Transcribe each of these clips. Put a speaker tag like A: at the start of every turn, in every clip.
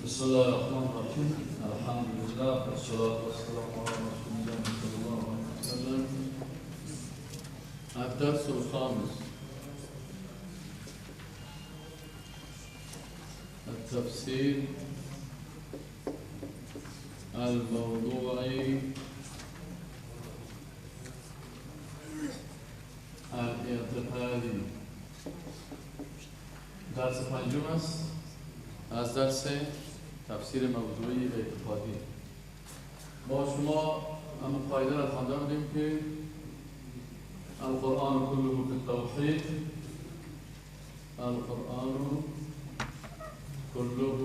A: بسم الله الرحمن الرحيم الحمد لله والصلاة والسلام على رسول الله صلى الله عليه وسلم. الدرس الخامس التفسير الموضوعي الاعتقادي. درس پنجم است از درس تفسیر موضوعی اعتقادی. با شما هم قاعده را خوانده بودیم که القرآن كله في التوحید، القرآن كله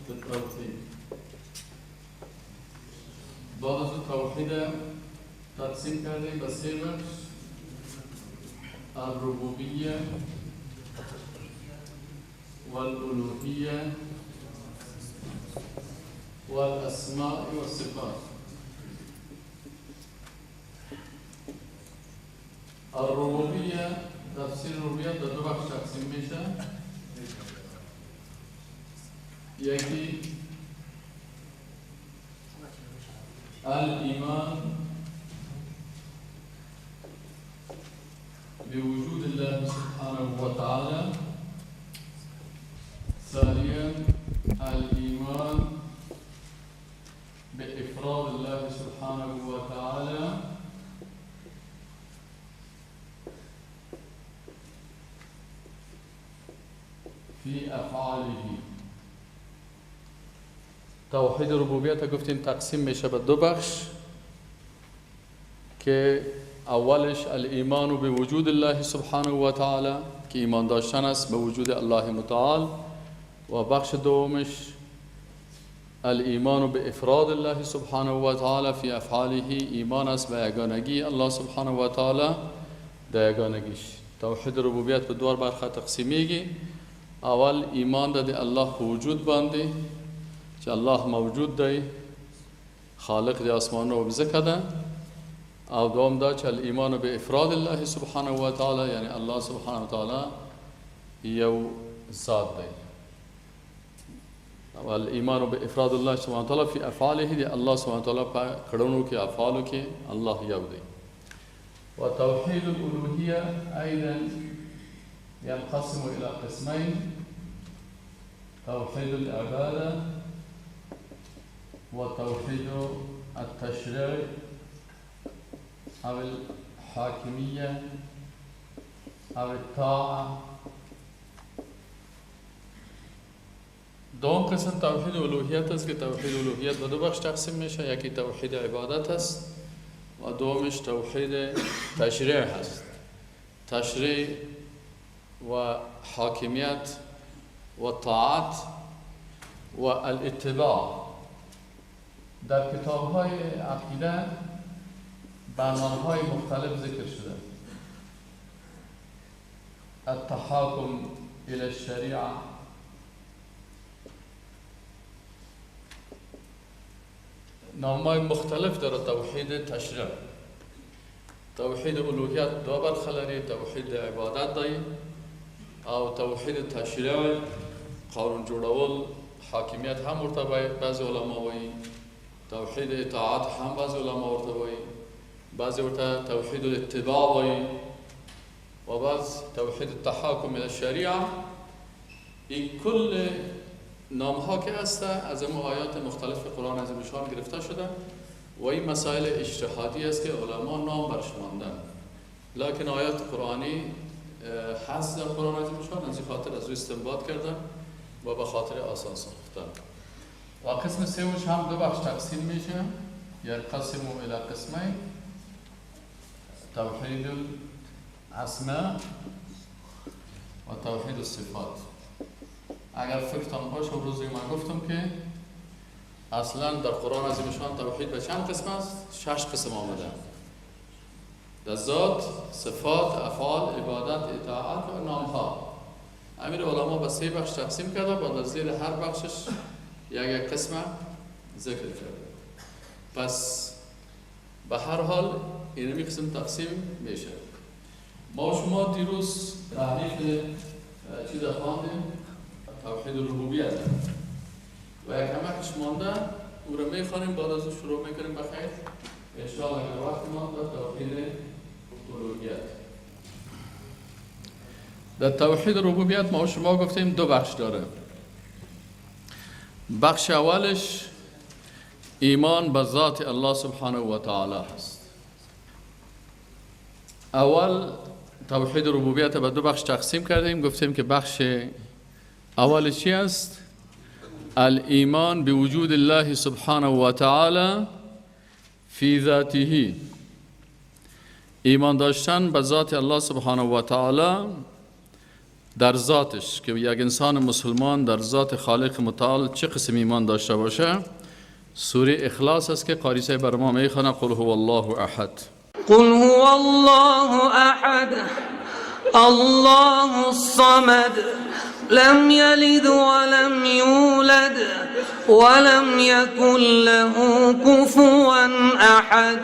A: في التوحید. بعد از توحید تقسیم کردیم به سه بخش: الربوبیه والألوهية والأسماء والصفات. الربوبية تفسير الربوبية در دو بخش تقسیم میشه. یکی الإيمان بوجود الله سبحانه وتعالى، ثانيا الإيمان بإفراد الله سبحانه وتعالى في أفعاله. توحید ربوبیت گفتیم تقسیم میشه به دو بخش که اولش الایمان به وجود الله سبحانه و تعالی که ایمان داشتن است به وجود الله متعال، و بخش دومش الایمان به افراد الله سبحانه و تعالی فی افعاله، ایمان است به یگانگی الله سبحانه و تعالی در یگانگیش. توحید ربوبیت به دو برخه تقسیم میگی. اول ایمان ده الله به وجود بانده که الله موجود ده، خالق ده آسمان و بزکه ده. او دوم ده که الایمان به افراد الله سبحانه و تعالی، یعنی الله سبحانه و تعالی یو ذات ده. والإيمان بإفراد الله سبحانه وتعالى في أفعاله، دي الله سبحانه وتعالى كرونو كي أفعاله كي الله يودي. وتوحيد الألوهية أيضا ينقسم إلى قسمين: توحيد العبادة وتوحيد التشريع أو الحاكمية أو الطاعة. دوم قسم توحید الوهیت است که توحید الوهیت به دو بخش تقسیم میشه. یکی توحید عبادت است و دومش توحید تشریع هست. تشریع و حاکمیت و طاعت و الاتباع در کتاب‌های عقیده به نام‌های مختلف ذکر شده. التحاکم الى الشریعه، نام‌های مختلف داره. توحید تشریع، توحید الوهیت دو برخه لري: توحید عبادت دی او توحید تشریع، قانون جوړول، حاکمیت هم ورته بعض علما وایي، توحید اطاعت هم بعض علما ورته وایي، بعض ورته توحید الاتباع وایي و بعض توحید التحاکم الى الشریعه. این کل نام ها که هست از اون آیات مختلف قرآن عظیم شان گرفته شده و این مسائل اجتهادی است که علما نام برش ماندن، لکن آیات قرآنی هست در قرآن عظیم شان، از این خاطر از روی استنباط کردن و به خاطر آسان ساختن. و قسم سومش هم دو بخش تقسیم میشه: ينقسم الى قسمين: توحید الاسماء و توحید الصفات. اگر فکرتان باشه روزی من گفتم که اصلا در قرآن عظیم شان توحید به چند قسم است؟ 6 قسم آمده: در ذات، صفات، افعال، عبادت، اطاعت و نامها. امیر علما به 3 بخش تقسیم کرده، بعد از زیر هر بخشش یک قسم ذکر کرده. پس به هر حال این قسم تقسیم میشه. ما شما دیروز تعریف چیز خواندیم، توحید الربوبیت. و کمکش مانده او رو میخوانیم، بعد از او شروع میکنیم بخیر انشاءالله اگر وقت مانده توحید الوهیت. در توحید ربوبیت ما و شما گفتیم دو بخش داره. بخش اولش ایمان به ذات الله سبحانه و تعالی هست. اول توحید ربوبیت به دو بخش تقسیم کردیم، گفتیم که بخش اولش چی است؟ الایمان بوجود الله سبحانه و تعالی فی ذاته، ایمان داشتن به ذات الله سبحانه و تعالی در ذاتش، که یک انسان مسلمان در ذات خالق متعال چه قسم ایمان داشته باشه. سوره اخلاص است که قاری صاحب بر ما میخونه قل هو الله احد.
B: قل هو الله احد الله الصمد لم يلد ولم يولد ولم يكن له كفوا احد.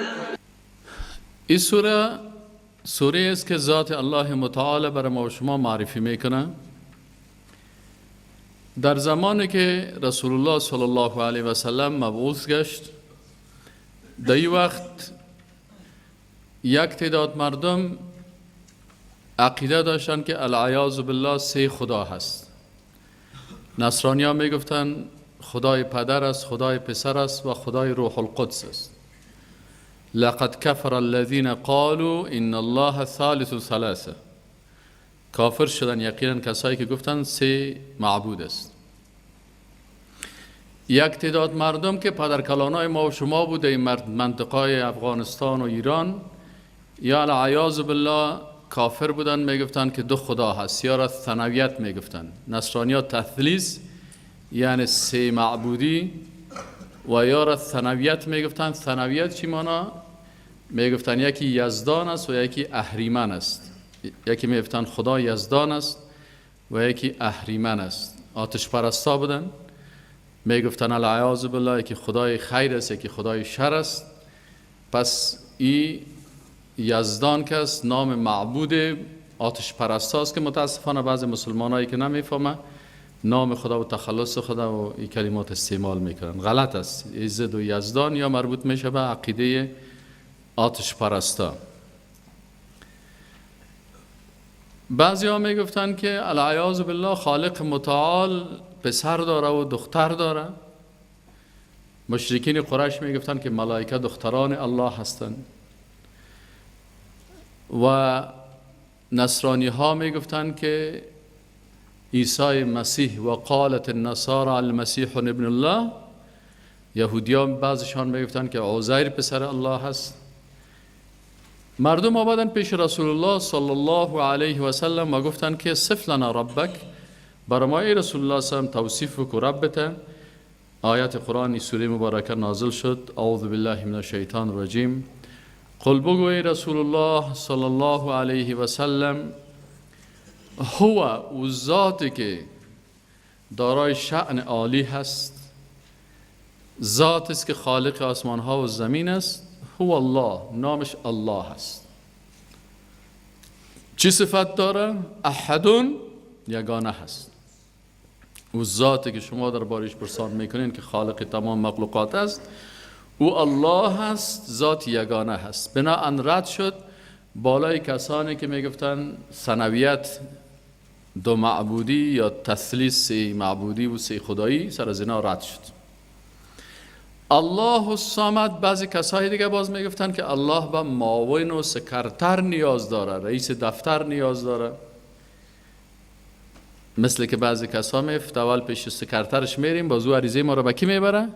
A: این سوره است که ذات الله متعال بر ما و شما معرفی میکنه. در زمانی که رسول الله صلی الله علیه و سلم مبعوث گشت، در این وقت یک تعداد مردم عقیده داشتن که العیاذ بالله سه خدا هست. نصرانی ها می گفتن خدای پدر است، خدای پسر است و خدای روح القدس است. لقد کفر الذین قالوا ان الله ثالث ثلاثه، کافر شدن یقینا کسایی که گفتن سه معبود است. یک تعداد مردم که پدرکلانای ما و شما بود در منطقه افغانستان و ایران، یا العیاذ بالله کافر بودن، میگفتن که دو خدا هست، یا را ثنویت میگفتن. نصرانی ها تثلیث یعنی سه معبودی و یا را ثنویت میگفتن. ثنویت چی معنا؟ میگفتن یکی یزدان است و یکی اهریمن است. یکی میگفتن خدا یزدان است و یکی اهریمن است. آتش پرستا بودن، میگفتن العیاذ بالله یکی خدای خیر است یکی خدای شر است. پس این یزدان که است نام معبود آتش پرستاست که متاسفانه بعضی مسلمانایی که نمیفهمه نام خدا و تخلص خدا و این کلمات استعمال میکنن. غلط است. عزت و یزدان یا مربوط میشه به عقیده آتش پرستا. بعضی ها میگفتن که العیاذ بالله خالق متعال پسر داره و دختر داره. مشرکین قریش میگفتن که ملائکه دختران الله هستند. و نصرانی ها میگفتن که عیسی مسیح و قالت النصارى المسیح ابن الله. یهودیان بعضشان میگفتن که عزیر پسر الله هست. مردم آمدن پیش رسول الله صلی الله علیه و سلم و گفتن که صف لنا ربک، برای ما ای رسول الله صلی الله علیه و سلم توصیف کو ربته. آیات قرآن سوره مبارکه نازل شد اعوذ بالله من الشیطان الرجیم. قل بگو ای رسول الله صلی الله علیه و سلم هو او ذاتی که دارای شأن عالی هست، ذات است که خالق آسمان ها و زمین است. هو الله، نامش الله هست. چی صفت داره؟ احدون، یگانه هست. او ذاتی که شما در بارش پرسان میکنین که خالق تمام مخلوقات است، او الله هست، ذات یگانه هست. بناهن رد شد بالای کسانی که میگفتن ثنویت دو معبودی یا تثلیث سه معبودی و سه خدایی، سر از اینا رد شد. الله الصمد، بعضی کسای دیگه باز میگفتن که الله به معاون و سکرتر نیاز داره، رئیس دفتر نیاز داره. مثل که بعضی کسا اول پیش سکرترش میریم، باز او عریضه ما رو به کی میبره؟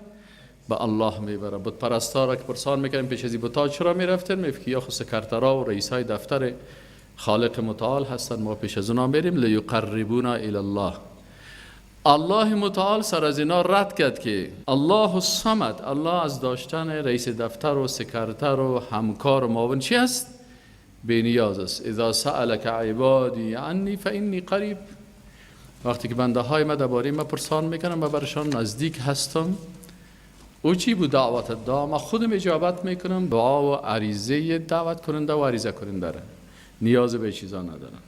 A: به الله میبره. بت پرستا را که پرسان میکنیم پیش از بتا چرا میرفتن؟ میگه یا خود سکرترها و رئیسای دفتر خالق متعال هستن، ما پیش از اونا میریم. لیقربونا الی الله. الله متعال سر از اینا رد کرد که الله الصمد، الله از داشتن رئیس دفتر و سکرتر و همکار و معاون چی است؟ بی نیاز است. اذا سألک عبادی عنی فانی قریب. وقتی که بنده های من درباره من پرسان میکنم و برشان نزدیک هستم. او چی بود؟ دعوت دا، من خودم اجابت میکنم. دعا و عریضه دعوت کننده و عریضه کننده داره، نیاز به چیزا ندارم.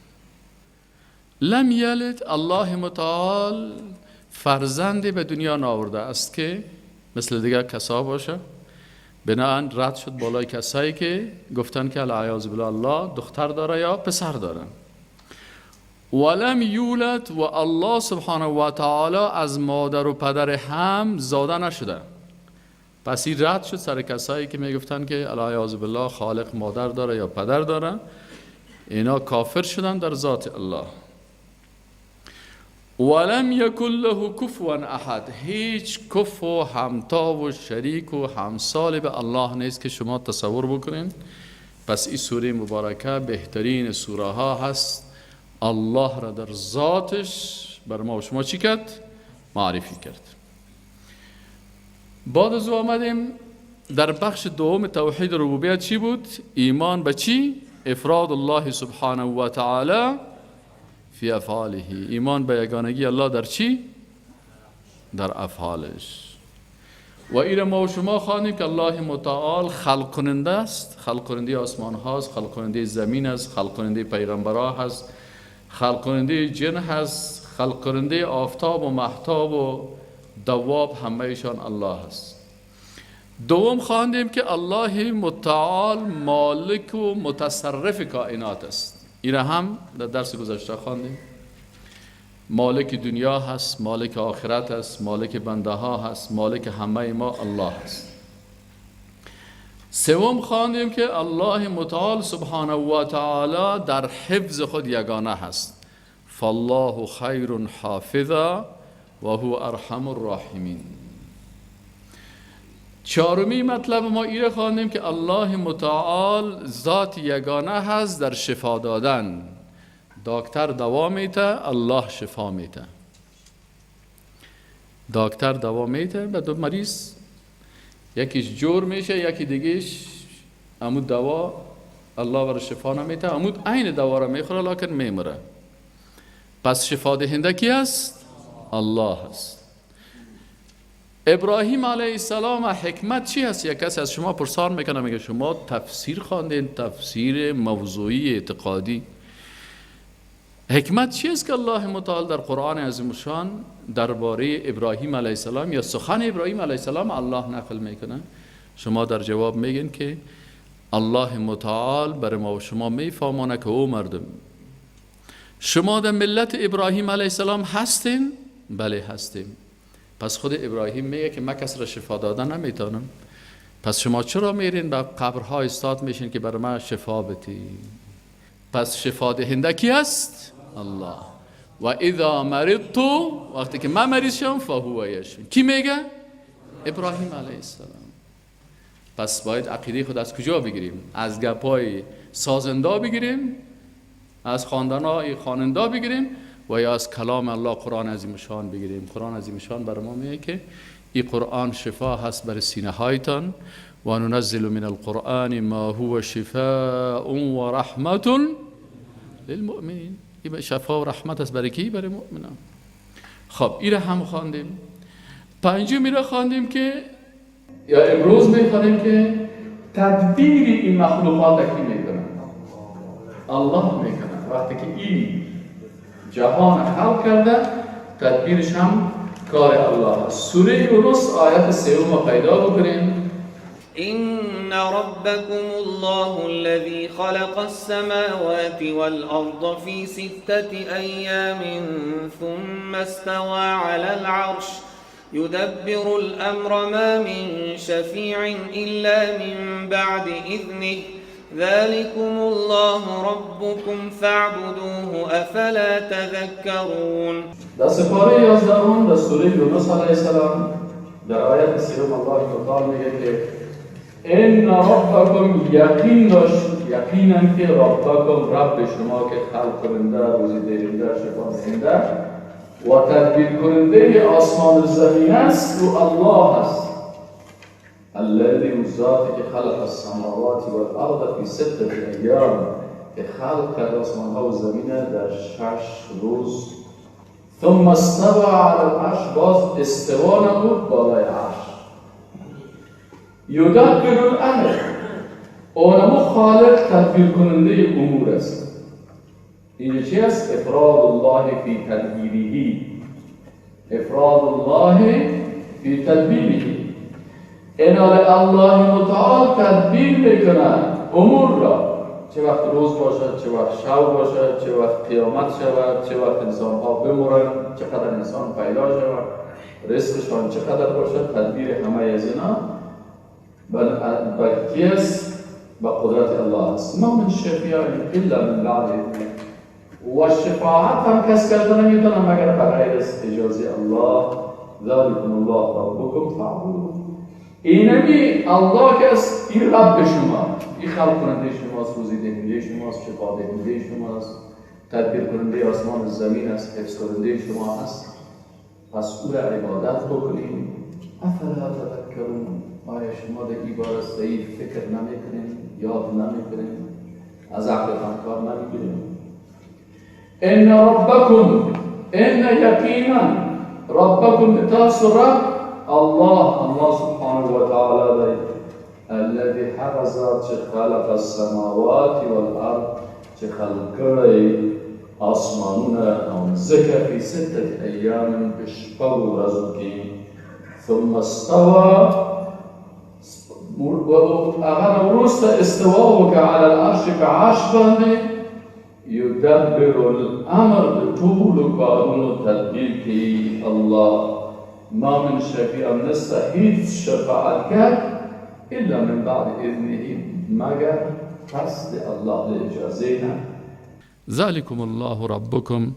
A: لم یلد، الله متعال فرزندی به دنیا نآورده است که مثل دیگر کسا باشه. بناهن رد شد بالای کسایی که گفتن که العیاذ بالله الله دختر داره یا پسر داره. ولم یولد، و الله سبحانه و تعالی از مادر و پدر هم زاده نشده. پس این رد شد سر کسایی که میگفتن که العیاذ بالله خالق مادر داره یا پدر داره. اینا کافر شدن در ذات الله. ولم یکن له کفوا احد، هیچ کف و همتا و شریک و همسال به الله نیست که شما تصور بکنین. پس این سوره مبارکه بهترین سوره ها هست. الله را در ذاتش بر ما و شما چی کرد؟ معرفی کرد. بعد از آمدیم در بخش دوم توحید ربوبیت چی بود؟ ایمان به چی؟ افراد الله سبحانه و تعالی فی افعاله، ایمان به یگانگی الله در چی؟ در افعالش. و این ما و شما خوانیم که الله متعال خلق کننده است. خلق کننده آسمان هاست، خلق کننده زمین است، خلق کننده پیغمبرها هست، خلق کننده جن هست، خلق کننده آفتاب و مهتاب و دواب، همه ایشان الله هست. دوم خواندیم که الله متعال مالک و متصرف کائنات است. این هم در درس گذشته خواندیم. مالک دنیا هست، مالک آخرت هست، مالک بنده ها هست، مالک همه ما الله هست. سوم خواندیم که الله متعال سبحانه و تعالی در حفظ خود یگانه هست. فالله خیر حافظا و هو ارحم الراحمین. چهارمی مطلب ما ایره خواندیم که الله متعال ذات یگانه هست در شفا دادن. دکتر دوا میته، الله شفا میته. دکتر دوا میته به دو مریض، یکیش جور میشه، یکی دیگهش امود دوا الله برای شفا نمیته، امود عین دوا را میخوره لکن میمره. پس شفا دهنده کی است؟ الله است. ابراهیم علیه السلام حکمت چی هست؟ یک کسی از شما پرسان میکنه میگه شما تفسیر خواندین، تفسیر موضوعی اعتقادی. حکمت چی است که الله متعال در قرآن عظیم الشان درباره ابراهیم علیه السلام یا سخن ابراهیم علیه السلام الله نقل میکنه؟ شما در جواب میگین که الله متعال برای ما و شما میفهمانه که او مردم شما در ملت ابراهیم علیه السلام هستین؟ بله هستیم. پس خود ابراهیم میگه که من کس را شفا دادن نمیتونم. پس شما چرا میرین به قبرها استاد میشین که برای من شفا بدی؟ پس شفا دهنده کی است؟ الله. و اذا مرضت، وقتی که من مریض شم فهو یشفین. کی میگه؟ ابراهیم علیه السلام. پس باید عقیده خود از کجا بگیریم؟ از گپای سازنده بگیریم، از خواندنای خواننده بگیریم، و یا از کلام الله قرآن عظیم شان بگیریم. قرآن عظیم شان برای ما میگه که این قرآن شفا هست برای سینه هایتان. و ننزل من القرآن ما هو شفاء و رحمت للمؤمنین. این شفا و رحمت است برای کی؟ برای مؤمنان. خب این را هم خواندیم. پنجمی را خواندیم که یا امروز میخوانیم که تدبیر این مخلوقات کی میکنه؟ الله میکنه. وقتی که این جهان خلق کرده تدبیرش هم کار الله است. سوره یونس آیت 3 پیدا بکنیم.
B: إن ربكم الله الذي خلق السماوات والأرض في 6 أيام ثم استوى على العرش يدبر الأمر ما من شفيع إلا من بعد إذنه ذلكم الله ربكم فاعبدوه أفلا تذكرون.
A: در سپاره 11 در سوره یونس علیه السلام در آیت 3 الله تعالی میگه که ان ربکم، یقینا که ربکم رب شما که خلق کننده، روزی دهنده، شفا دهنده و تدبیر کننده آسمان و زمین است و الله است. الذي ذاتی که خلق السماوات والارض فی 6 ایام، که خلق کرد آسمان ها و زمین در 6 روز. ثم استوى على العرش، باز استوا نمود بالای عرش. یدبر الامر، اونمو خالق تدبیر کننده امور است. اینجا چی است؟ افراد الله فی تدبیره، افراد الله فی تدبیره، عنایت الله متعال تدبیر میکنه امور را، چه وقت روز باشد، چه وقت شب باشد، چه وقت قیامت شود، چه وقت انسان ها بمرند، چقدر انسان پیدا شود، رزقشان چقدر باشد، تدبیر همه از اینا با کی است؟ با قدرت الله است. ما من شفیع الا من بعد اذنه، و شفاعت هم کس کرده نمیتونه مگر بغیر از اجازه الله. ذالکم الله ربکم فاعبدوه، اینمی الله که است، این رب شما، این خلق کننده شماست، روزی دهنده شماست، شفا دهنده شماست، تدبیر کننده آسمان و زمین است، حفظ کننده شما است. پس او را عبادت بکنیم. افلا تذکرون، آیا شما در این باره صحیح فکر نمیکنیم، یاد نمیکنیم، از عقلتان کار نمیگیریم؟ ان ربکم، ان یقینا ربکم تاسو رب الله سبحانه و تعالی الذي حفظ چه خلق السماوات والارض، چه خلق کردی آسمانون و ذکر فی 6 ایام بشپو رزقی ثم استوى اگر ورست استوا وکا علی العرش که عرش بنده یدبر الامر طول کارون تدبیر کی الله. ما من شفیع نستحیل شفاعت کرد الا من بعد اذنه، مگر پس الله اجازه نه.
C: ذلكم الله ربكم،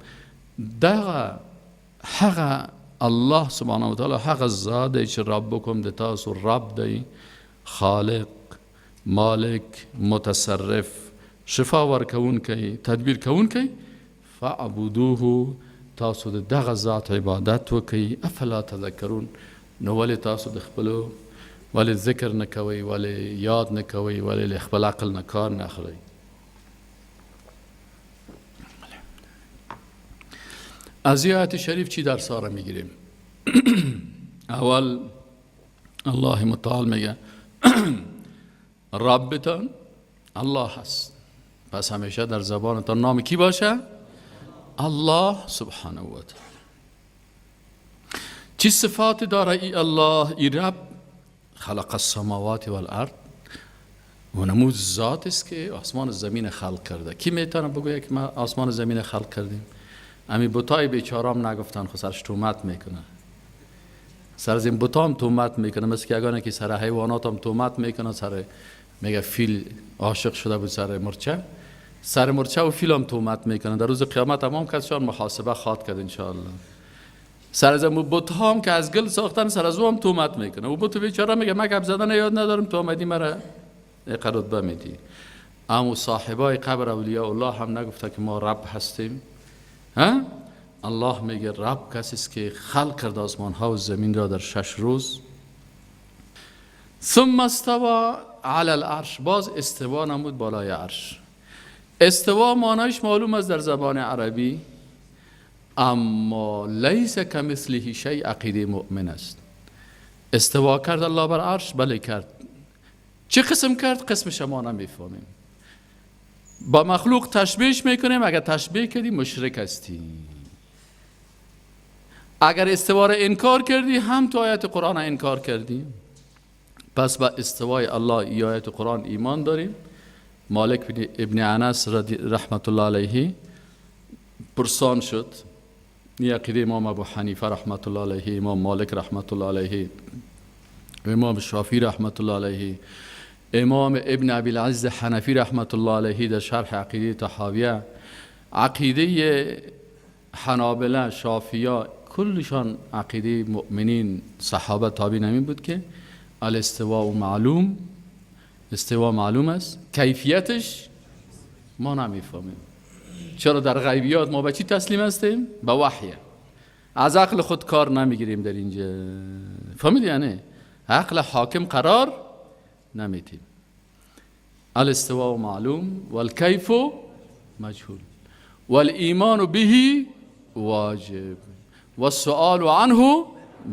C: دغه حق الله سبحانه و تعالی حق ذات چې ربکم د تاسو رب دی، خالق، مالک، متصرف، شفا ورکون کی، تدبیر کون کی، فاعبدوه، تاسو د دغه ذات عبادت وکي. افلا تذکرون، نو ولې تاسو د خپلو ولې ذکر نه کوئ، ولې یاد نه کوئ، ولې خپل عقل نه کار نه اخلئ؟ از این آیت شریف چی درس را میگیریم؟ اول الله متعال میگه ربتان الله هست، پس همیشه در زبانتان نام کی باشه؟ الله سبحانه و تعالی. چی صفات داره ای الله؟ ای رب خلق السماوات والارض، و نمود ذات است که آسمان و زمین خلق کرده. کی میتونه بگویه که ما آسمان و زمین خلق کردیم؟ امی بوتای بیچارام نگفتن، خود سرش تومت میکنه، سر از این بوتام تومت میکنه، مثل که اگانه که سر حیواناتم تومت میکنه، سر میگه فیل عاشق شده بود سر مرچه و فیلم تومت میکنه. در روز قیامت تمام کسشان محاسبه خواد کرد انشاءالله. سر از اون بوت هم که از گل ساختن، سر از او هم تومت میکنه. و بوت بیچاره میگه من گپ زدن یاد ندارم، تو آمدی مرا رتبه میدی. اما صاحبای قبر اولیاء الله هم نگفته که ما رب هستیم؟ ها؟ الله میگه رب کسی است که خلق کرد آسمان ها و زمین را در 6 روز. ثم استوى علی العرش، باز استوا نمود بالای عرش. استوا معنایش معلوم است در زبان عربی، اما لیس کمثله شیء عقیده مؤمن است. استوا کرد الله بر عرش؟ بله کرد. چه قسم کرد؟ قسمش ما نمیفهمیم. با مخلوق تشبیهش میکنیم، اگر تشبیه کردی مشرک هستی. اگر استوا را انکار کردی هم تو آیت قرآن انکار کردی. پس با استوای الله ای آیت قرآن ایمان داریم. مالک ابن انس رحمت الله علیه پرسان شد، این عقیده امام ابو حنیفه رحمت الله علیه، امام مالک رحمت الله علیه، امام شافعی رحمت الله علیه، امام ابن ابی العز حنفی رحمت الله علیه در شرح عقیده طحاویه. عقیده حنابله، شافعیه، کلشان عقیده مؤمنین صحابه تابعین همین بود که الاستواء معلوم، استوا معلوم است، کیفیتش ما نمیفهمیم. چرا در غیبیات ما به چی تسلیم هستیم؟ به وحی. از عقل خود کار نمیگیریم در اینجا، فهمید یعنی؟ عقل حاکم قرار نمیدیم. الاستواء معلوم والکیف مجهول والایمان به واجب والسؤال عنه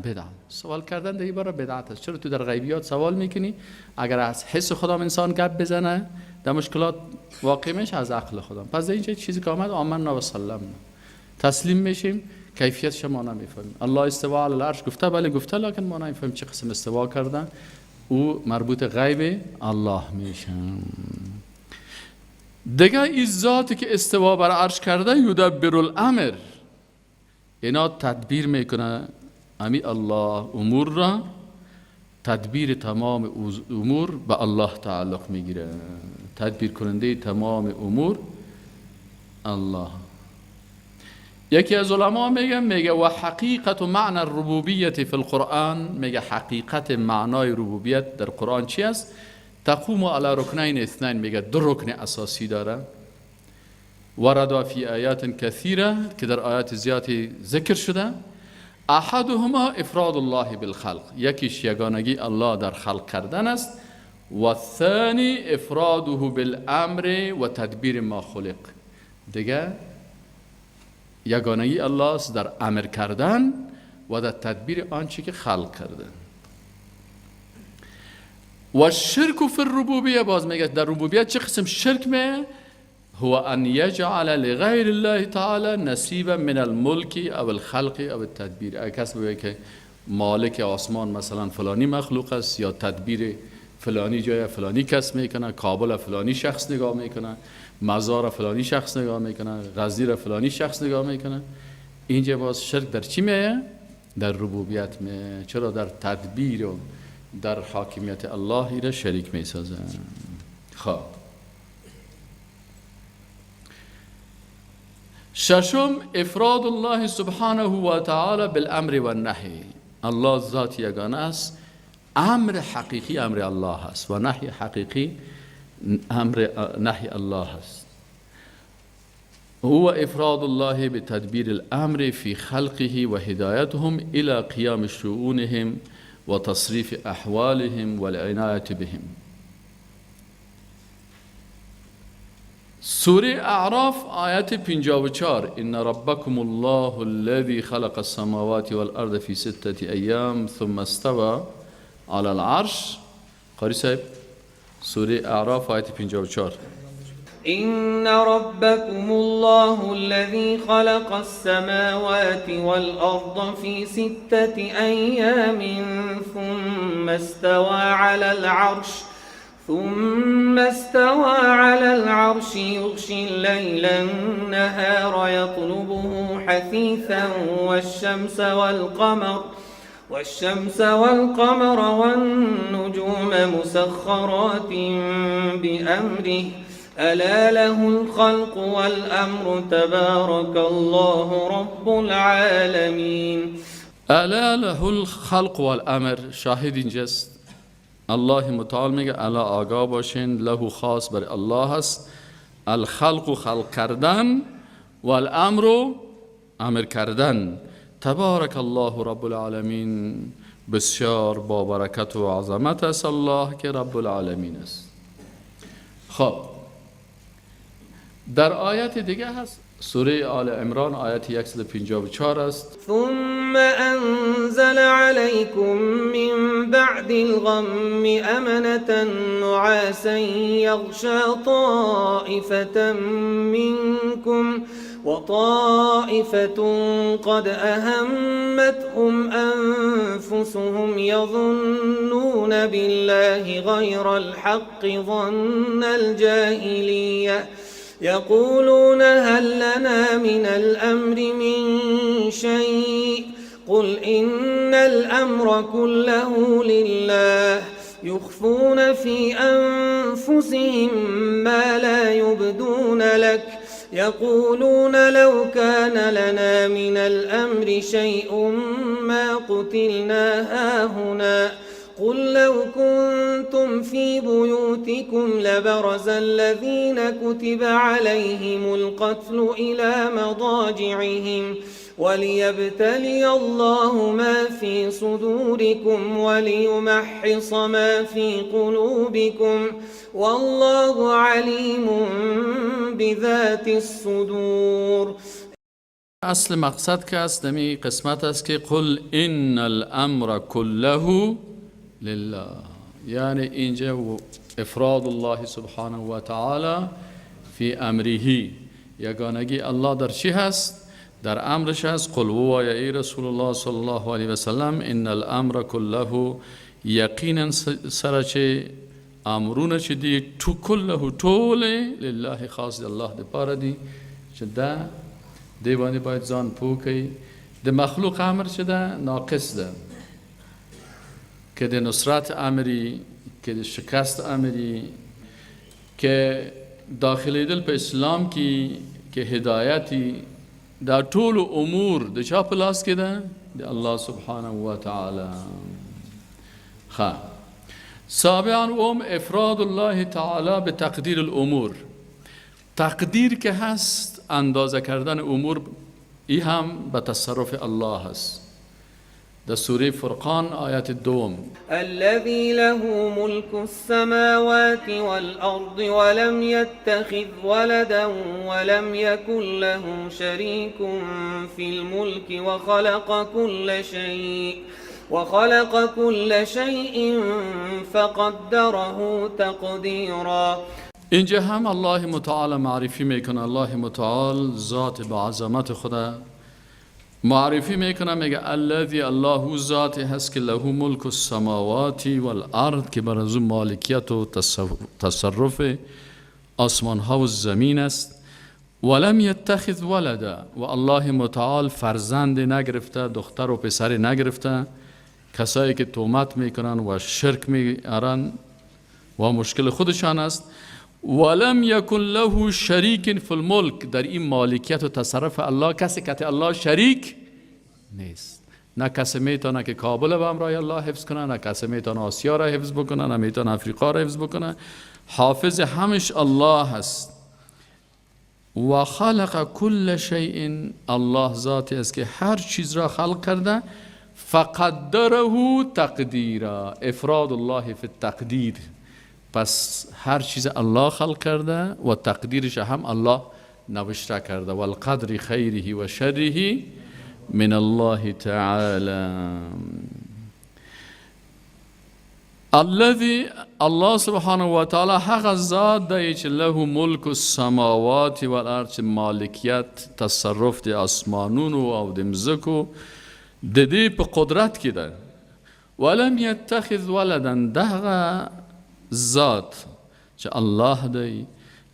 C: بدعت. سوال کردن در این باره بدعت است. چرا تو در غیبیات سوال میکنی؟ اگر از حس خودم انسان گپ بزنه در مشکلات واقع میشه از عقل خودم. پس در اینجا چیزی که آمد آمنا و سلمنا، تسلیم میشیم کیفیتش ما نمیفهمیم. الله استوا علی العرش گفته، بله گفته، لکن ما نمیفهمیم چه قسم استوا کردن. او مربوط غیب الله میشه. دیگه این ذاتی که استوا بر عرش کرده، یدبر الامر، اینا تدبیر میکنه. امی الله امور را، تدبیر تمام امور به الله تعلق میگیره. تدبیر کننده تمام امور الله. یکی از علما میگه و حقیقت و معنی الربوبیت فی القرآن، میگه حقیقت معنای ربوبیت در قرآن چی است؟ تقوم علی رکنین اثنین، میگه دو رکن اساسی داره. ورد فی آیات کثیره، که در آیات زیادی ذکر شده. احدهما افراد الله بالخلق، یکیش یگانگی الله در خلق کردن است. و الثانی افراده بالامر و تدبیر ما خلق، دیگه یگانگی الله است در امر کردن و در تدبیر آنچه که خلق کرده. و شرک فی الربوبیه، باز میگه در ربوبیت چه قسم شرک میه؟ هو ان یجعل لغیر الله تعالی نصیبا من الملک او الخلق او التدبیر. اگه کس بگه که مالک آسمان مثلا فلانی مخلوق است، یا تدبیر فلانی جای فلانی کس میکنه، کابل فلانی شخص نگاه میکنه، مزار فلانی شخص نگاه میکنه، غزیر فلانی شخص نگاه میکنه، اینجا باز شرک در چی میه؟ در ربوبیت میه. چرا؟ در تدبیر و در حاکمیت الله ایره شریک میسازه. خب ششم افراد الله سبحانه و تعالی بالامر و النهی. الله ذات یگانه است، امر حقیقی امر الله است و نهی حقیقی نهی الله است. هو افراد الله بتدبیر الامر في خلقه و هدایتهم الى قیام شؤونهم و تصریف احوالهم والعنایت بهم. سوره اعراف آیت 54: ان ربکم الله الذي خلق السماوات والارض في 6 ایام ثم استوى على العرش. قاری صاحب سوره اعراف آیت 54.
B: إن ربكم الله الذي خلق السماوات والأرض في 6 أيام ثم استوى على العرش يغشي الليل النهار يطلبه حثيثا والشمس والقمر والنجوم مسخرات بأمره ألا له الخلق والأمر تبارك الله رب العالمين.
C: الا له الخلق والامر، شاهد اینجاست. الله متعال میگه الا آگاه باشین، له خاص بر الله است، الخلق خلق کردن، والامر امر کردن. تبارک الله رب العالمین، بسیار با برکت و عظمت است الله که رب العالمین است. خب در آیت دیگه هست، سوره آل عمران آیت 154 است.
B: ثم أنزل عليكم من بعد الغم أمنة نعاسا يغشى طائفة منكم وطائفة قد أهمتهم أنفسهم يظنون بالله غير الحق ظن الجاهلية يقولون هل لنا من الأمر من شيء قل إن الأمر كله لله يخفون في أنفسهم ما لا يبدون لك يقولون لو كان لنا من الأمر شيء ما قتلنا هاهنا قل لو كنتم في بيوتكم لبرز الذين كتب عليهم القتل إلى مضاجعهم وليبتلي الله ما في صدوركم وليمحص ما في قلوبكم والله عليم بذات الصدور.
C: اصل مقصد که است دمی قسمت است که قل ان الامر كله لله، یعنی اینجا افراد الله سبحانه و تعالی فی امره، یگانگی الله در چی هست؟ در امرش هست قل وای ای رسول الله صلی الله علیه و سلم ان الامر کله یقینا سرچه امرونه چې دی تو کله ټوله لله خاص الله د پاره دی چې دا دی باندې باید ځان پوکي د مخلوق امر چې ده ناقص ده که د نصرت امری که د شکست امری که داخلیدل په اسلام کی که هدایتی دا ټول امور د چا په لاس کې ده د الله سبحانه و تعالی. سابعا افراد الله تعالی به تقدیر الامور. تقدیر که هست اندازه کردن امور، ای هم به تصرف الله هست. در سوره فرقان آیت 2
B: الذي له ملك السماوات والأرض ولم يتخذ ولدا ولم يكن له شريك في الملك وخلق كل شيء فقدره تقديرا.
C: اینجا هم الله متعال معرفی میکنه. الله متعال ذات با عظمت خدا معرفی میکنه، میگه الذی الله ذاتی هست که له ملک السماوات والارض که بر از مالکیت و تصرف آسمان ها و زمین است. ولم یتخذ ولدا و الله متعال فرزند نگرفته، دختر و پسر نگرفته. کسایی که تومت میکنن و شرک میارن و مشکل خودشان است. ولم یکن له شریک فی الملک، در این مالکیت و تصرف الله کسی که الله شریک نیست. نه کسی میتونه که کابل به امرای الله حفظ کنه، نه کسی میتونه آسیا را حفظ بکنه، نه میتونه افریقا را حفظ بکنه. حافظ همش الله هست. و خلق کل شیء، الله ذاتی است که هر چیز را خلق کرده. فقدره تقدیرا، افراد الله فی التقدیر، پس هر چیز الله خلق کرده و تقدیرش هم الله نوشته کرده. والقدر خیره و شره من الله تعالی. الذي الله سبحانه و تعالی حق ذات دی چې له ملک السماوات والارض، مالکیت تصرف د اسمانونو او د مځکو د دې په قدرت کې ده. ولم يتخذ ولدا، دغه ذات چې الله دی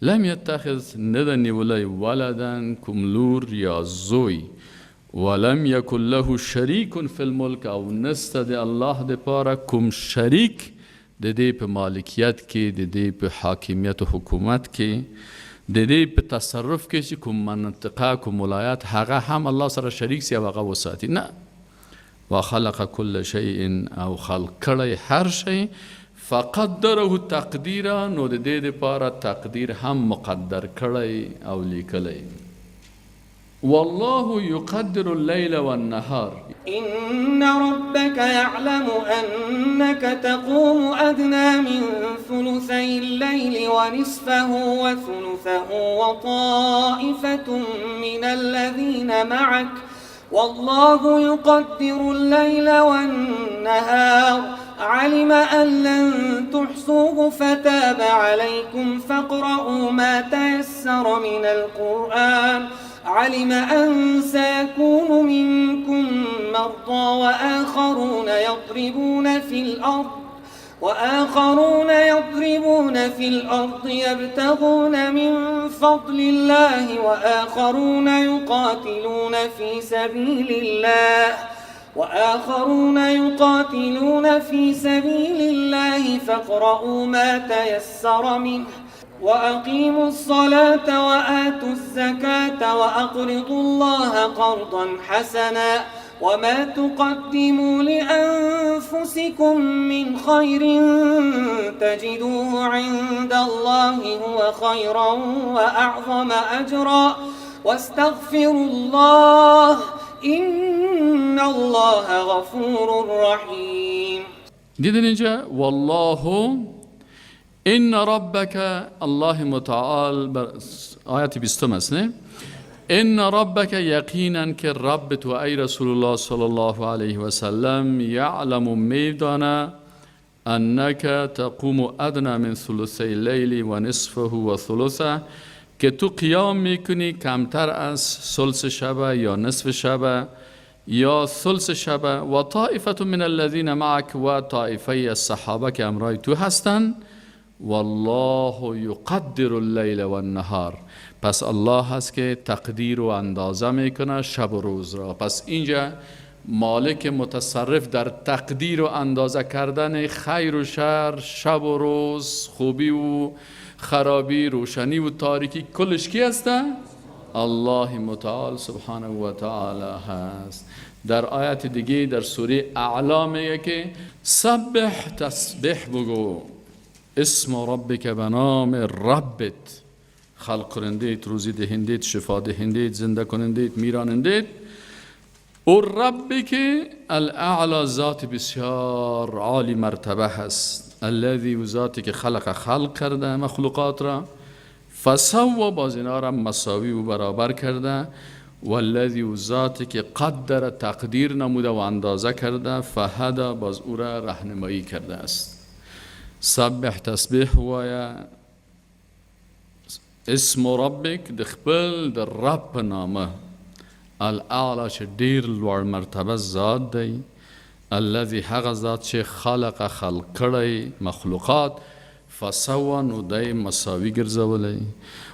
C: لم يتخذ ندى نیولی ولدا کوم لور یا زوی. ولم یکن له شریک فی الملک، او نسته د الله د پاره کوم شریک د دې په مالکیت کې، د دې په حاکمیت و حکومت کې، د دې په تصرف کې چې کوم منطقه کوم ولایت هغه هم الله سره شریک سی او هغه وساتي نه. وخلق كل شيء، او خلق کړی هر شی. فقدره تقدیرا، نو د دې لپاره تقدیر هم مقدر کړی او لیکلی. والله يقدر الليل والنهار.
B: إن ربك يعلم أنك تقوم أدنى من ثلثي الليل ونصفه وثلثه وطائفة من الذين معك والله يقدر الليل والنهار علم أن لن تحصوه فتاب عليكم فاقرؤوا ما تيسر من القرآن علم أن سيكون منكم مرضى وآخرون يضربون في الأرض يبتغون من فضل الله وآخرون يقاتلون في سبيل الله فاقرؤوا ما تيسر منه وأقيموا الصلاة وآتوا الزكاة وأقرضوا الله قرضا حسنا وما تقدموا لأنفسكم من خير تجدوه عند الله هو خيرا وأعظم أجرا واستغفروا الله إن الله غفور رحيم.
C: دیدن اینجا والله ان ربك الله متعال آیت 20 است نه. ان ربك یقینا که رب تو ای رسول الله صلی الله علیه و سلم یعلم میدانا انك تقوم ادنى من ثلثي الليل و نصفه و ثلثه، که تو قیام میکنی کمتر از ثلث شب یا نصف شب یا ثلث شب و طائفه من الذین معک و طائفه از صحابه که امرای تو هستن والله یقدر اللیل و النهار پس الله هست که تقدیر و اندازه میکنه شب و روز را. پس اینجا مالک متصرف در تقدیر و اندازه کردن خیر و شر، شب و روز، خوبی و خرابی، روشنی و تاریکی، کلش کی هسته؟ الله متعال سبحانه و تعالی هست. در آیت دیگه در سوره اعلا میگه که سبح تسبح بگو اسم ربک به نام ربت، خلق کنندیت، روزی دهندیت، شفا دهندیت، زنده کنندیت، میرانندیت. او ربی که الاعلا ذات بسیار عالی مرتبه هست، الذی و ذاتی که خلق کرده مخلوقات را، فسوا باز اینا را مساوی و برابر کرده، والذی و ذاتی که قدر تقدیر نموده و اندازه کرده، فهدا باز او را رهنمایی کرده است. سبح تسبیح وایه اسم ربک دخبل در رب نامه الاعلا چه دیر لوړ مرتبه ذات دی، الذي هغه ذات چې خلق کړی مخلوقات، فسوا نو دی مساوی ګرځولی،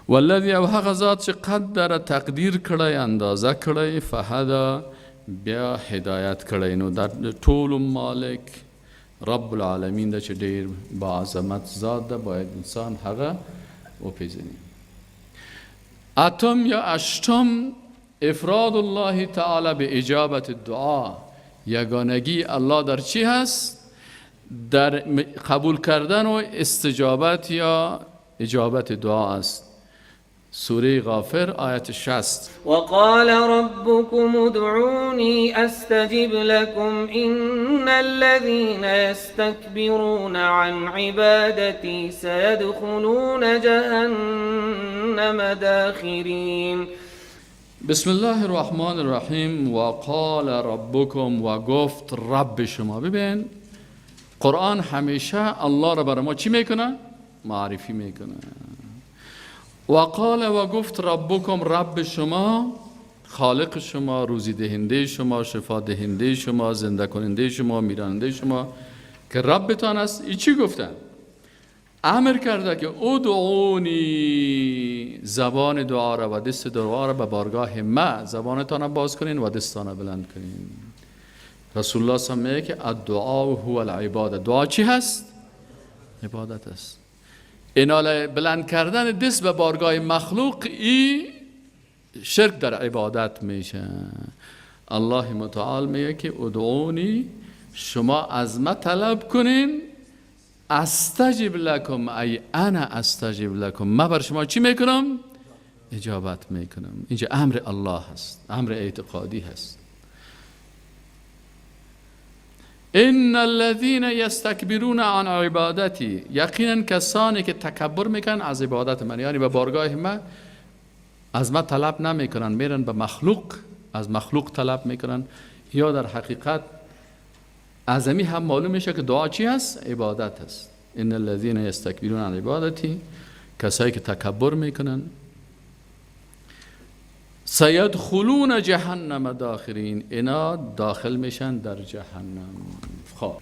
C: والذي او هغه ذات چې قدر تقدیر کړی اندازه کړی، فهدا بیا هدایت کړی. نو در ټول مالک رب العالمین دا چې ډیر با عظمت ذات ده، باید انسان هغه وپیژني. اتم یا اشتم افراد الله تعالی به اجابت دعا، یگانگی الله در چی هست؟ در قبول کردن و استجابت یا اجابت دعا است. سوره غافر آیت 60.
B: وقال ربكم ادعوني استجب لكم ان الذين يستكبرون عن عبادتي سيدخلون جهنم داخرين.
C: بسم الله الرحمن الرحیم. و قال ربکم و گفت رب شما. ببین قرآن همیشه الله را برای ما چی میکنه؟ معرفی میکنه. و قال و گفت ربکم رب شما، خالق شما، روزی دهنده شما، شفا دهنده شما، زنده کننده شما، میراننده شما که ربتان است. ای چی گفتن؟ امر کرده که ادعونی، زبان دعا را و دست دعا را به بارگاه ما زبانتان باز کنین و دستان بلند کنین. رسول الله صلی الله علیه و آله میگه که الدعاء هو العباده. دعا چی هست؟ عبادت است. اینال بلند کردن دست به بارگاه مخلوق ای شرک در عبادت میشه. الله متعال میگه که ادعونی، شما از ما طلب کنین، استجب لکم ای انا استجب لکم، من بر شما چی میکنم؟ اجابت میکنم. اینجا امر الله هست، امر اعتقادی هست. ان الذين يستكبرون عن عبادتي، یقینا کسانی که تکبر میکنن از عبادت من، یعنی به بارگاه من از ما طلب نمیکنن، میرن به مخلوق، از مخلوق طلب میکنن. یا در حقیقت اعظمی هم معلوم میشه که دعا چی هست؟ عبادت هست. ان الذين يستكبرون عن عبادتي، کسایی که تکبر میکنن. سيدخلون جهنم داخرین، اینا داخل میشن در جهنم. خب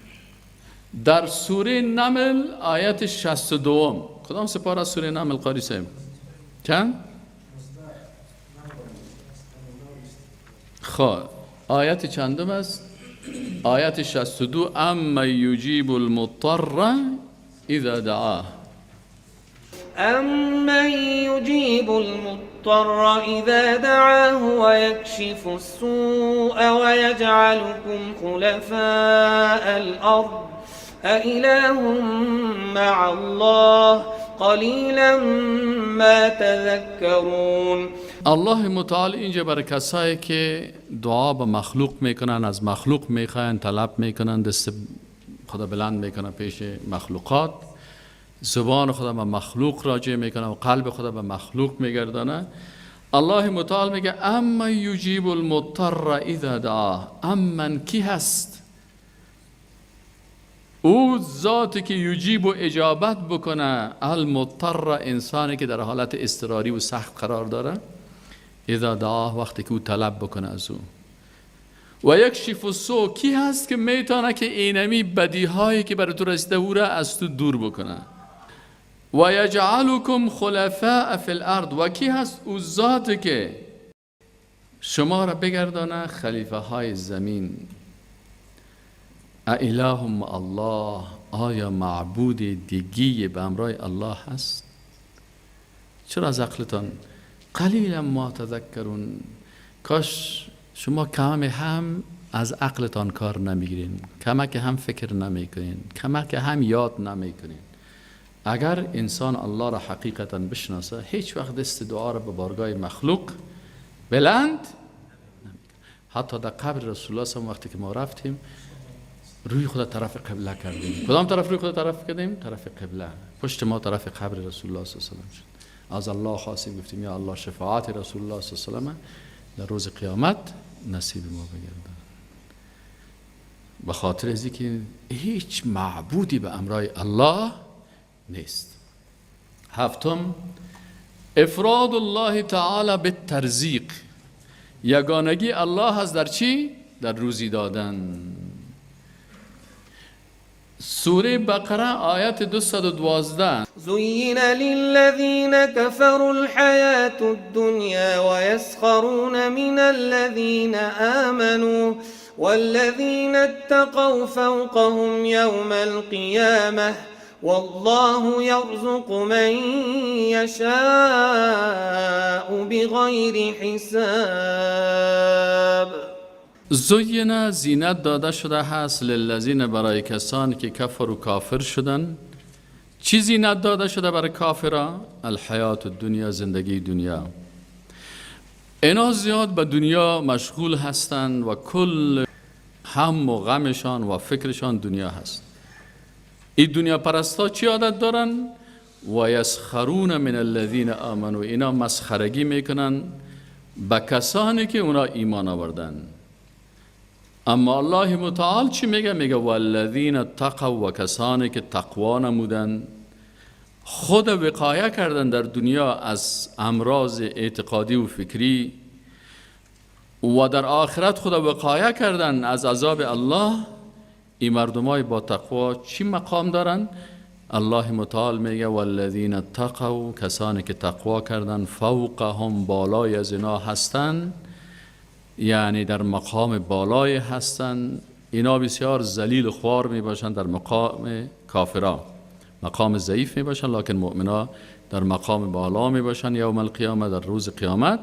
C: در سوره نمل آیت 62 کدام سپاره از سوره نمل قاری صاحب؟ چند؟ خب آیت چندم است؟ آیت 62. اما یجیب المضطر اذا دعاه،
B: أَمَّنْ يُجِيبُ الْمُضْطَرَّ إِذَا دَعَاهُ وَيَكْشِفُ السُّوءَ وَيَجْعَلُكُمْ خُلَفَاءَ الْأَرْضِ أَإِلَٰهٌ مَّعَ اللَّهِ قَلِيلًا مَا تَذَكَّرُونَ.
C: الله متعال اینجا برای کسایی که دعا به مخلوق میکنن، از مخلوق میخواین، طلب میکنن، دست خدا بلند میکنن پیش مخلوقات، زبان خدا به مخلوق راجع میکنه و قلب خدا به مخلوق میگردانه. الله متعال میگه اما یجیب المضطر اذا دعاه. امن کی هست؟ او ذاتی که یجیب و اجابت بکنه المضطر، انسانی که در حالت اضطراری و سخت قرار داره، اذا دعاه، وقتی که او طلب بکنه از او. و یکشف السوء، کی هست که میتونه که اینمی بدیهایی که بر تو رسیده او را از تو دور بکنه. و یجعلکم خلفاء فی الارض، و کی هست او ذاتی که شما را بگردانه خلیفه های زمین. اله مع الله، آیا معبود دیگی به همراه الله هست؟ چرا از عقلتان قلیلا ما تذکرون؟ کاش شما کم هم از عقلتان کار نمیگیرین، کمک هم فکر نمیکنین، کمک هم یاد نمیکنین. اگر انسان الله را حقیقتا بشناسه، هیچ وقت دست دعا را به بارگاه مخلوق بلند. حتی در قبر رسول الله صلی الله علیه و وقتی که ما رفتیم، روی خود طرف قبله کردیم. کدام طرف روی خود طرف کردیم؟ طرف قبله. پشت ما طرف قبر رسول الله صلی الله علیه و شد. از الله خواستیم، گفتیم یا الله شفاعت رسول الله صلی الله علیه و در روز قیامت نصیب ما بگردن. به خاطر ازی که هیچ معبودی به امرای الله نیست. هفتم، افراد الله تعالی به ترزیق، یگانگی الله هست در چی؟ در روزی دادن. سوره بقره آیت 212.
B: زين للذين كفروا الحياة الدنيا ويسخرون من الذين آمنوا والذين اتقوا فوقهم يوم القيامة والله يرزق من يشاء بغير حساب.
C: زین، زینت داده شده هست للذین، برای کسانی که کفر و کافر شدن. چی زینت داده شده برای کافرها؟ الحیات الدنیا، زندگی دنیا. اینا زیاد به دنیا مشغول هستند و کل هم و غمشان و فکرشان دنیا هست. این دنیا پرستا چی عادت دارن؟ و یسخرون من الذین آمنوا، اینا مسخرگی میکنن به کسانی که اونا ایمان آوردن. اما الله متعال چی میگه؟ میگه والذین اتقوا، و کسانی که تقوا نمودن، خود وقایه کردن در دنیا از امراض اعتقادی و فکری، و در آخرت خود وقایه کردن از عذاب الله. این مردمای با تقوا چی مقام دارن؟ الله متعال میگه والذین اتقوا، کسانی که تقوا کردن، فوقهم، بالای از اینا هستن، یعنی در مقام بالای هستن. اینا بسیار ذلیل و خوار می باشن در مقام کافرا، مقام ضعیف می باشن، لکن مؤمنا در مقام بالا می باشن یوم القیامه، در روز قیامت.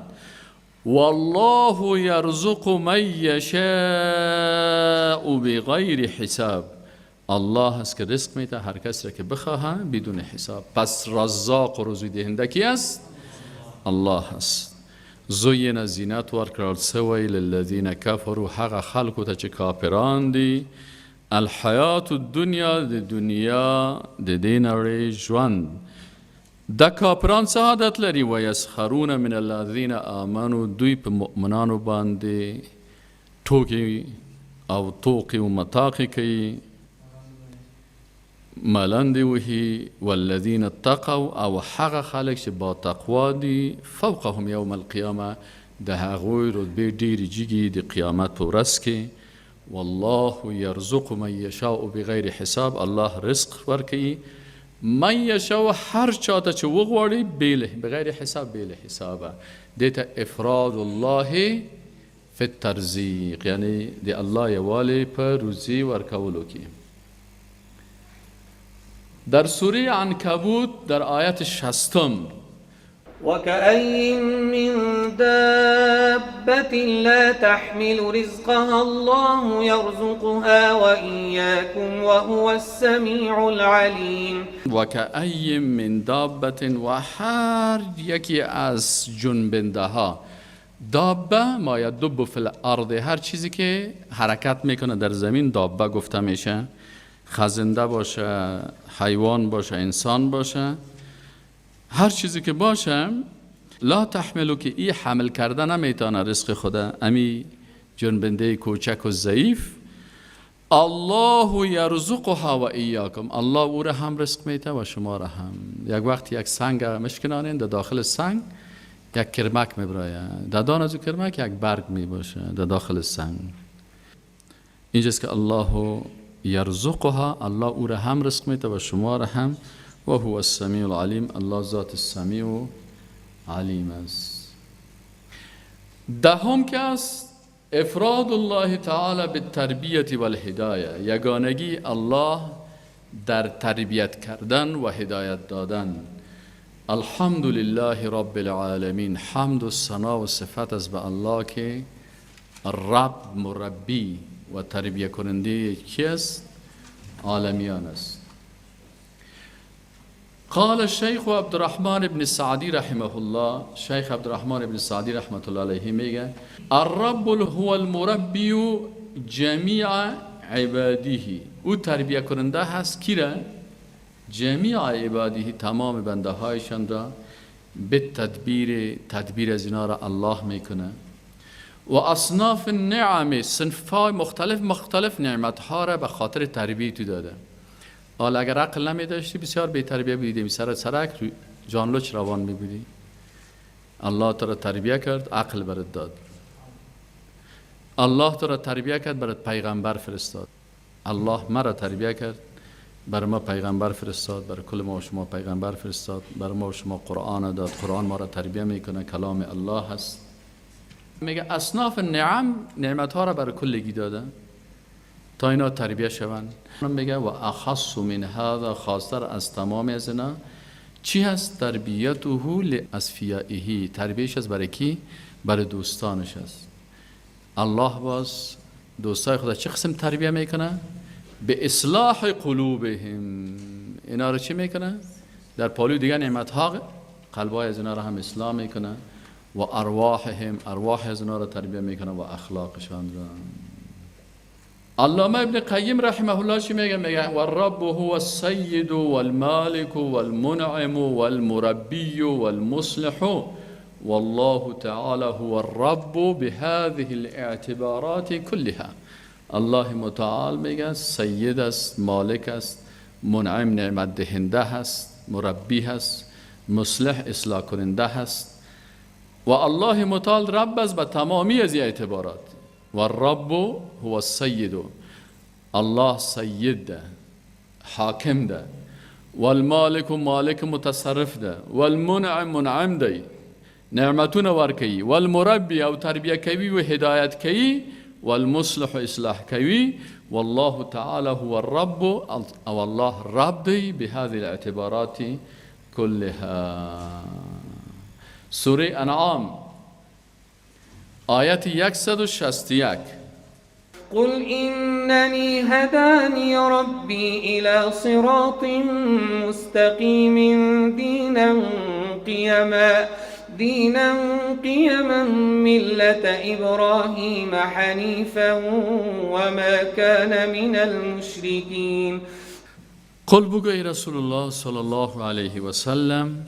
C: والله یرزق من یشاء بغیر حساب، الله هست که رزق میده هر کسی را که بخواهد بدون حساب. پس رزاق و روزی دهنده کی است؟ الله هست. زین، زینت ورکرد سوی للذین کفروا، حق خلقو تا چه کافران دی، الحیات الدنیا، دی دنیا دی دین ری ژوند د کافران سعادت لري. و یسخرون من الذین آمنوا، دوی په مؤمنانو باندې ټوکی او توقی و مطاقی کوي، ملندی وهي. والذین اتقوا، او حق خلق چې با تقوا دي، فوقهم یوم القیامه، د هغوی رتبه ډیرې جګې د قیامت په ورځ کې. والله یرزق من یشاء بغیر حساب، الله رزق ورکوي من یشاء، هر چاته چې وغواړي، بغیر حساب، بلا حسابه. دیتا افراد الله فی الترزیق، یعنی دی الله یوالی پر روزی ورکولو کې. در سوره عنکبوت در آیت 60،
B: وكأين من دابة لا تحمل رزقها الله يرزقها وإياكم وهو السميع العليم.
C: وكأي من دابة، و هر یکی از جنبنده ها، دابه ما یدب فی الارض، هر چیزی که حرکت میکنه در زمین دابه گفته میشه. خزنده باشه، حیوان باشه، انسان باشه، هر چیزی که باشه. لا تحملو، که ای حمل کرده نمیتونه رزق خدا، امی جنبنده کوچک و ضعیف. الله یرزقها و ایاکم، الله او را هم رزق میده و شما را هم. یک وقت یک سنگ مشکنانین، در داخل سنگ یک کرمک میبراید، در دان از کرمک یک برگ میباشه در داخل سنگ. اینجاست که الله یرزقها، الله او را هم رزق میده و شما را هم. و هو السمیع العلیم، الله ذات سمیع و علیم است. دهم که است افراد الله تعالی بالتربیت و الهدایه، یگانگی الله در تربیت کردن و هدایت دادن. الحمد لله رب العالمین، حمد و ثنا و صفت است به الله که رب، مربی و تربیت کننده کی است؟ عالمیان است. قال الشيخ عبد الرحمن بن سعدی رحمه الله، شیخ عبد الرحمن بن سعدی رحمت الله علیه میگه الرب هو المربی جمیع عباده، او تربیت کننده هست کی را؟ جمیع عباده، تمام بنده هایشان را. به تدبیر از اینا را الله میکنه. و اصناف النعم، صنفای مختلف نعمت ها را به خاطر تربیت داده. حالا اگر عقل نمی داشتی بسیار بی تربیت بودی، سرک جانلوچ روان می بودی. الله تو را تربیت کرد، عقل برات داد. الله تو را تربیت کرد، برات پیغمبر فرستاد. الله مرا تربیت کرد، بر ما پیغمبر فرستاد، بر کل ما و شما پیغمبر فرستاد، بر ما و شما قرآن داد. قرآن ما را تربیت میکنه، کلام الله هست. میگه اصناف نعم، نعمت ها را بر کلگی داده تا اینا تربیت شوند. میگه و اخص من هذا، خاصتر از تمام از اینا چی هست؟ تربیته لاصفیائه، تربیتش از برای کی؟ برای دوستانش است. الله باز دوستای خدا چه قسم تربیت میکنه؟ به اصلاح قلوبهم، اینا رو چی میکنه؟ در پالو دیگه نعمت ها قلبای از اینا رو هم اصلاح میکنه. و ارواحهم، ارواح از اینا رو تربیت میکنه و اخلاقشان را. علامه ابن قیم رحمه الله چی میگه؟ و الرب هو السید والمالک والمنعم والمربی والمصلح والله تعالی هو الرب بهذه الاعتبارات كلها. الله متعال میگه سید است، مالک است، منعم نعمت دهنده هست، مربی هست، مصلح اصلاح کننده هست. و الله متعال رب است به تمامی از اعتبارات. و الرب هو السید، الله سید ده، حاکم ده. والمالک مالک متصرف ده. والمنعم منعم ده، نعمتون ورکی. والمربی او تربیت کوي و هدایت کوي. والمصلح اصلاح کوي. والله تعالی هو الرب، او الله رب ده بهذه الاعتبارات كلها. سوره انعام آیت 161.
B: قل إنني هداني ربي إلى صراط مستقيم دينا قيما ملة إبراهيم حنيفا وما كان من المشركين.
C: قل بگو ای رسول الله صلی الله علیه و سلم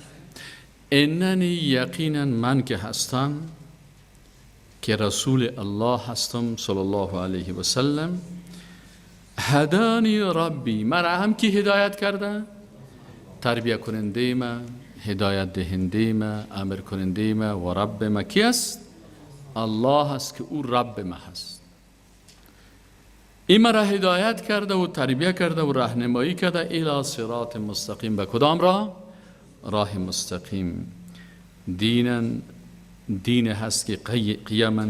C: اننی یقینا من که هستم، که رسول الله هستم صلی الله علیه و سلم، هدانی ربی، مرا هم کی هدایت کرده؟ تربیت کننده ما، هدایت دهنده ما، امر کننده ما و رب ما کی است؟ الله است که او رب ما هست. این مرا هدایت کرده و تربیت کرده و راهنمایی کرده الی صراط مستقیم. به کدام راه؟ راه مستقیم. دین هست که قیما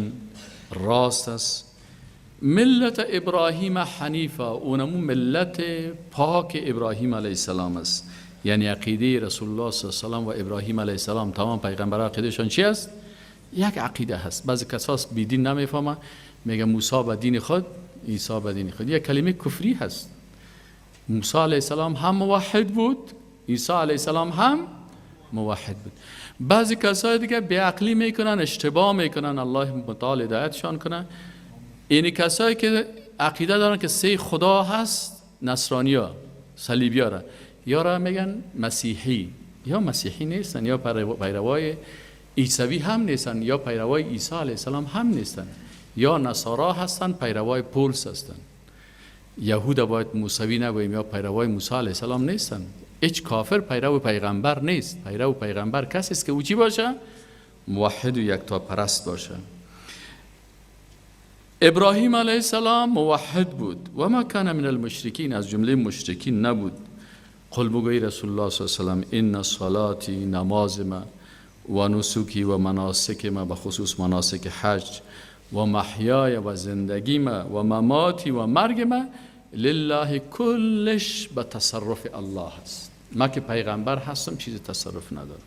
C: راست است. ملت ابراهیم حنیفا، اونمون ملت پاک ابراهیم علیه السلام است. یعنی عقیده رسول الله صلی الله علیه و سلم و ابراهیم علیه السلام، تمام پیغمبران عقیدهشان چی است؟ یک عقیده هست. بعضی کسا بی دین نمیفهمه، میگه موسی به دین خود، عیسی به دین خود. یک کلمه کفری هست. موسی علیه السلام هم موحد بود، عیسی علیه السلام هم موحد بود. بعضی کسای دیگه بی عقلی میکنن، اشتباه میکنن، الله متعال هدایتشان کنه. اینی کسایی که عقیده دارن که سه خدا هست، نصرانیا، صلیبیا یا را میگن مسیحی، یا مسیحی نیستن، یا پیروای عیسوی هم نیستن، یا پیروای عیسی علیه السلام هم نیستن، یا نصارا هستن، پیروای پولس هستن. یهود باید موسوی نگوییم یا پیروای موسی علیه السلام نیستن. هیچ کافر پیرو پیغمبر نیست. پیرو پیغمبر کسی است که او چی باشه؟ موحد و یکتا پرست باشه. ابراهیم علیه السلام موحد بود و ما کان من المشرکین، از جمله مشرکین نبود. قل بگوی رسول الله صلی الله علیه و سلم ان صلاتی، نماز ما، و نسوکی و مناسک ما، بخصوص مناسک حج، و محیای و زندگی ما، و مماتی و مرگ ما، لله کلش به تصرف الله است. ما که پیغمبر هستم چیز تصرف ندارم.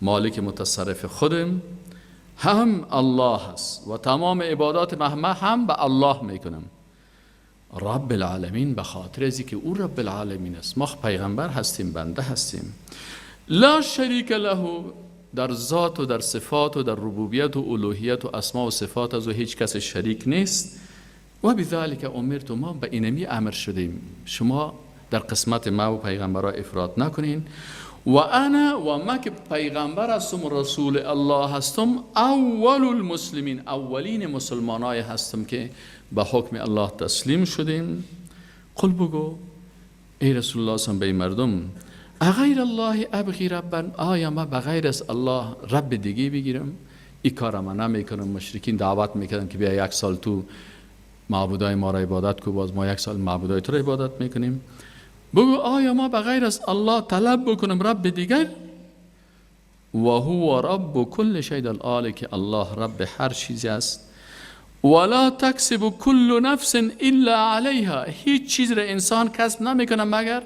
C: مالک متصرف خودم هم الله هست و تمام عبادات ما هم به الله میکنم. رب العالمین، به خاطر ازی که او رب العالمین است. ما پیغمبر هستیم، بنده هستیم. لا شریک له، در ذات و در صفات و در ربوبیت و الوهیت و اسماء و صفات از هیچ کس شریک نیست. و بذالک امرت، ما به اینمی امر شدیم شما در قسمت ما و پیغمبرها افراط نکنین. و انا، و ما که پیغمبر هستم و رسول الله هستم، اول المسلمین، اولین مسلمانای هستم که به حکم الله تسلیم شدیم. قل بگو ای رسول الله صلی الله علیه و مردم، اغیر الله ابغی ربا، آیا ما بغیر از الله رب دیگه بگیرم؟ این کار ما نمیکنم. مشرکین دعوت میکنن که بیا 1 سال تو معبودای ما را عبادت کو، باز ما 1 سال معبودای تو را عبادت میکنیم. بگو آیا ما بغیر از الله طلب بکنم رب دیگر؟ و هو رب کل شی، در حالی که الله رب هر چیزی است. ولا تکسب کل نفس الا علیها، هیچ چیز را انسان کسب نمیکنه مگر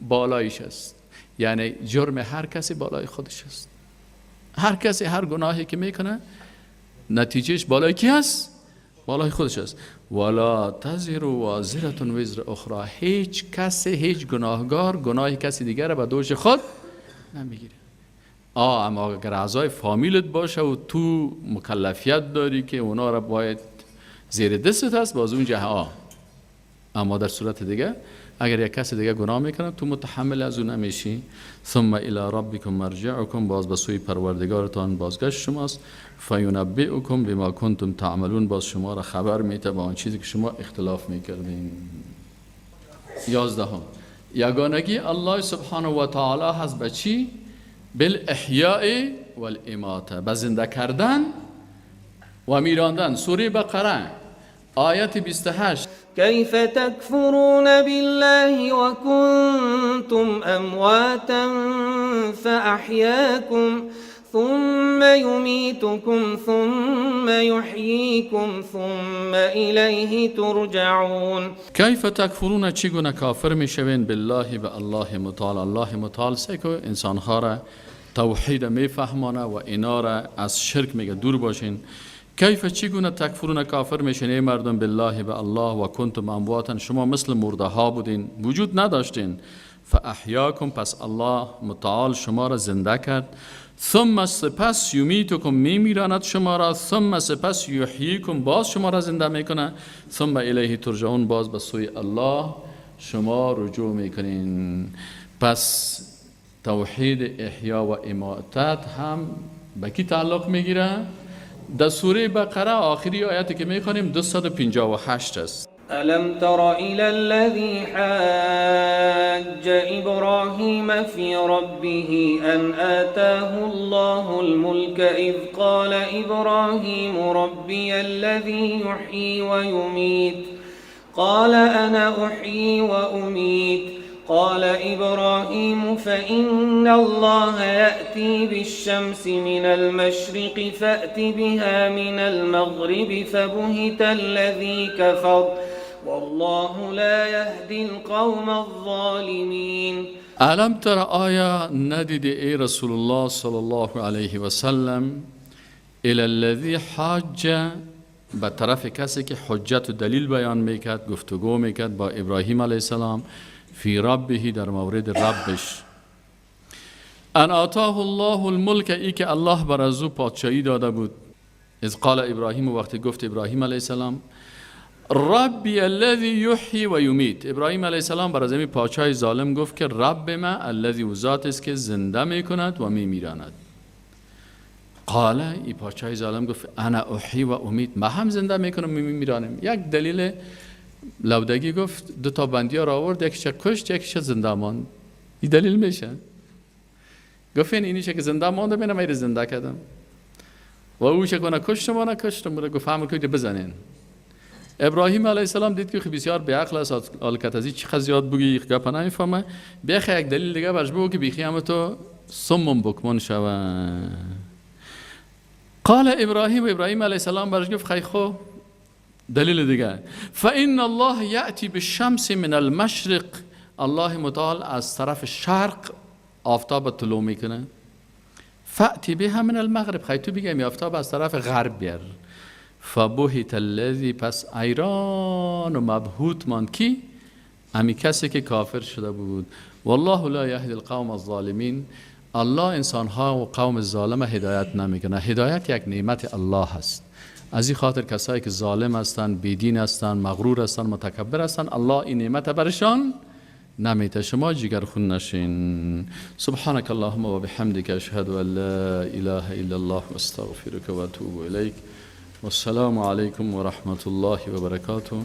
C: بالایش است. یعنی جرم هر کسی بالای خودش است. هر کسی هر گناهی که میکنه نتیجهش بالای کی است؟ بالای خودش است. ولا تزر وازرة وزر اخرى، هیچ کسی، هیچ گناهگار گناه کسی دیگر را به دوش خود نمیگیره. اما اگر اعضای فامیلت باشه و تو مکلفیت داری که اونا را باید زیر دستت هست، باز اونجا اما در صورت دیگه اگر یک کسی دیگه گناه میکنه تو متحمل از اون نمیشی. ثم الی ربکم مرجعکم، باز به سوی پروردگارتان بازگشت شماست. فینبئکم بما کنتم تعملون، باز شما را خبر میده با آن چیزی که شما اختلاف میکردین. 11 یگانگی الله سبحانه و تعالی هست به چی؟ بالاحیاء والاماته، به زنده کردن و میراندن. سوره بقره آیت 28.
B: كيف تكفرون بالله وكنتم أمواتا فأحياكم ثم يميتكم ثم يحييكم ثم إليه ترجعون.
C: كيف تكفرون، چگونه کافر میشوین بالله، به الله متعال. الله متعال سه که انسانها را توحید میفهمانه و اینا را از شرک میگه دور باشین. کیف، چگونه تکفرون کافر میشین ای مردم بالله، به الله، و کنتم امواتا، شما مثل مرده ها بودین، وجود نداشتین. فاحیاکم، پس الله متعال شما را زنده کرد. ثم سپس یمیتکم، میمیراند شما را. ثم سپس یحییکم، باز شما را زنده میکنه. ثم الیه ترجعون، باز به سوی الله شما رجوع میکنین. پس توحید احیا و اماتت هم به کی تعلق میگیره؟ در سوره بقره آخری آیتی که میخوانیم 258 است.
B: ألم تر إلى الذي حاج إبراهيم في ربه أن آتاه الله الملك إذ قال إبراهيم ربي الذي يحيي ويميت قال أنا أحيي وأميت قال إبراهيم فإن الله يأتي بالشمس من المشرق فأت بها من المغرب فبهت الذي كفر والله لا يهدي القوم الظالمين.
C: علم تر، آیا ندیدی ای رسول الله صلی الله علیه و سلم، الی الذی حاج، به طرف کسی که حجت و دلیل بیان میکرد، گفتگو میکرد با ابراهیم علیه السلام، فی ربه، در مورد ربش. ان آتاه الله الملک، ای که الله بر از او پادشاهی داده بود. اذ قال ابراهیم، وقتی گفت ابراهیم علیه السلام ربی الذی یحیی و یمیت، ابراهیم علیه السلام بر از این پادشاه ظالم گفت که رب ما الذی، و ذات است که زنده میکند و میمیراند. قال، ای پادشاه ظالم گفت انا احیی و امیت، ما هم زنده میکنم و میمیرانم. یک دلیل لودگی گفت 2 تا بندی ها را آورد، یکیش کشت یکیش زنده ماند. این دلیل میشه. گفت اینیشه که زنده مانده بینم ایره زنده کردم و او چگونه کشتم و نکشتم. گفت همه که بزنین. ابراهیم علیه السلام دید که بسیار به عقل است، آلکت ازی چی زیاد بگی گپ نمیفهمه، بیخ یک دلیل دیگه برش بگو که بیخی همه تو سمم بکمون شوه. قال ابراهیم علیه السلام برش گفت خیلی خوب دلیل دیگه، فإن الله یأتی بالشمس من المشرق، الله متعال از طرف شرق آفتاب طلوع میکنه، فأتی بها من المغرب، خیلی تو بگم آفتاب از طرف غرب بیار. فبهت الذی، پس ایران و مبهوت ماند کی؟ همی کسی که کافر شده بود. والله لا یهدی القوم الظالمین، الله انسانها و قوم ظالم هدایت نمیکنه. هدایت یک نعمت الله هست. از این خاطر کسایی که ظالم هستند، بیدین هستند، مغرور هستند، متکبر هستند، الله این نعمت برشان نمیته. شما جگرخون نشین. سبحانك اللهم و بحمدك اشهد ان لا اله الا الله واستغفرك واتوب الیک. والسلام علیکم و رحمت الله و برکاته.